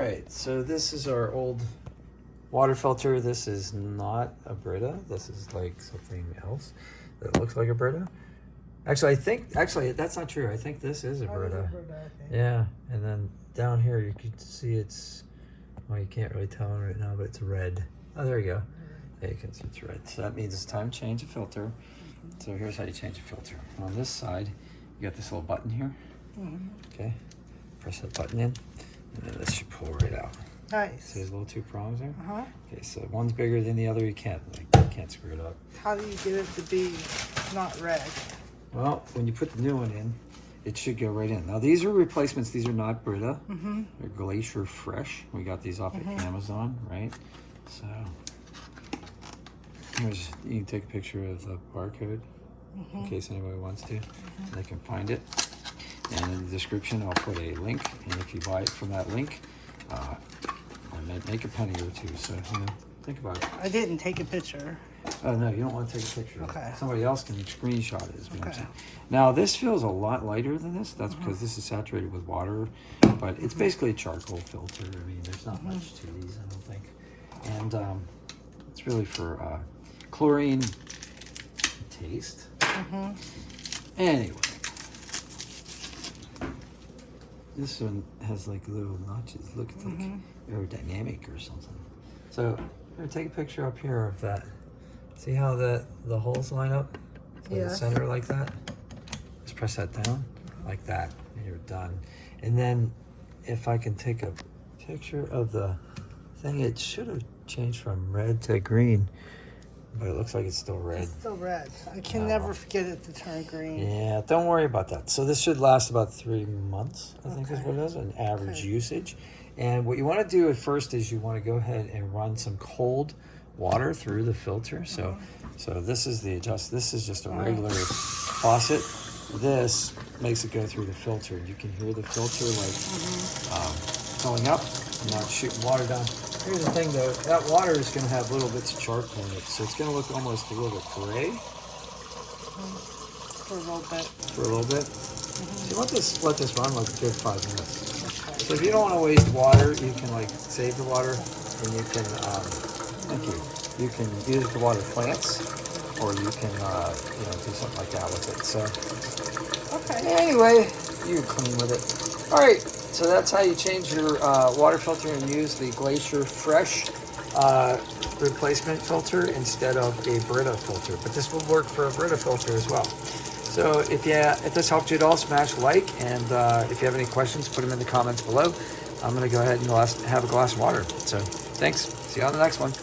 right, so this is our old water filter. This is not a Brita. This is like something else that looks like a Brita. Actually, that's not true. I think this is a Brita. Yeah, and then down here you can see it's, well, you can't really tell right now, but it's red. Oh, there you go. Yeah, you can see it's red. So that means it's time to change a filter. So here's how you change a filter. On this side, you got this little button here. Okay, press that button in, and then this should pull right out. Nice. See those little two prongs there? Uh-huh. Okay, so one's bigger than the other. You can't screw it up. How do you get it to be not red? Well, when you put the new one in, it should go right in. Now these are replacements. These are not Brita. They're Glacier Fresh. We got these off of Amazon, right? So here's, you can take a picture of the barcode in case anybody wants to. They can find it. And in the description, I'll put a link. And if you buy it from that link, I might make a penny or two. So, you know, think about it. I didn't take a picture. Oh, no, you don't want to take a picture. Okay. Somebody else can screenshot it, is what I'm saying. Now, this feels a lot lighter than this. That's because this is saturated with water. But it's basically a charcoal filter. I mean, there's not much to these, I don't think. And it's really for chlorine taste. Anyway. This one has like little notches. Look, it's like aerodynamic or something. So, here, take a picture up here of that. See how the holes line up? So the center like that. Just press that down like that, and you're done. And then, if I can take a picture of the thing, it should have changed from red to green, but it looks like it's still red. It's still red. I can never forget it to turn green. Yeah, don't worry about that. So this should last about 3 months, I think is what it is, an average usage. And what you want to do at first is you want to go ahead and run some cold water through the filter. So this is the this is just a regular faucet. This makes it go through the filter. You can hear the filter like filling up and not shooting water down. Here's the thing though, that water is going to have little bits of charcoal in it, so it's going to look almost a little bit gray. For a little bit. For a little bit. So you want this, let this run like a good 5 minutes. So if you don't want to waste water, you can like save the water, and you can, you can use it to water plants, or you can, you know, do something like that with it. So, anyway, you clean with it. All right. So that's how you change your water filter and use the Glacier Fresh replacement filter instead of a Brita filter. But this will work for a Brita filter as well. So if this helped you at all, smash like. And if you have any questions, put them in the comments below. I'm going to go ahead and have a glass of water. So thanks. See you on the next one.